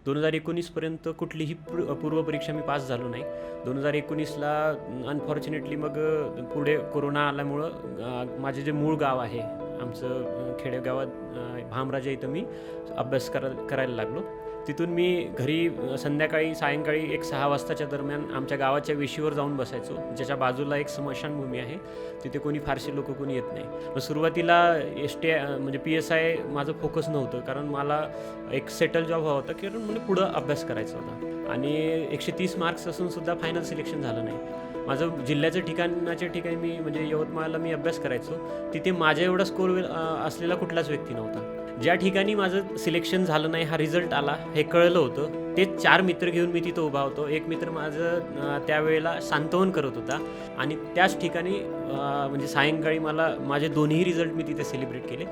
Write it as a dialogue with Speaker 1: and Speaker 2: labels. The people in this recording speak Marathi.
Speaker 1: 2019पर्यंत कुठलीही पूर्वपरीक्षा मी पास झालो नाही. 2019ला अनफॉर्च्युनेटली मग पुढे कोरोना आल्यामुळं माझे जे मूळ गाव आहे आमचं खेडेगावात भामराजा इथं मी अभ्यास करायला लागलो. तिथून मी घरी संध्याकाळी सायंकाळी 6 वाजताच्या दरम्यान आमच्या गावाच्या वेशीवर जाऊन बसायचो, ज्याच्या बाजूला एक स्मशानभूमी आहे. तिथे कोणी फारसे लोक कोणी येत नाही. मग सुरुवातीला म्हणजे PSI माझं फोकस नव्हतं, कारण मला एक सेटल जॉब हवा होता, कारण म्हणजे पुढं अभ्यास करायचा होता. आणि 130 मार्क्स असूनसुद्धा फायनल सिलेक्शन झालं नाही. माझं जिल्ह्याच्या ठिकाणी मी म्हणजे यवतमाळला मी अभ्यास करायचो, तिथे माझ्या एवढा स्कोर असलेला कुठलाच व्यक्ती नव्हता. ज्या ठिकाणी माझं सिलेक्शन झालं नाही, हा रिझल्ट आला हे कळलं होतं, ते 4 मित्र घेऊन मी तिथं उभा होतो. एक मित्र माझं त्यावेळेला सांत्वन करत होता आणि त्याच ठिकाणी म्हणजे सायंकाळी मला माझे दोन्ही रिझल्ट मी तिथे सेलिब्रेट केले.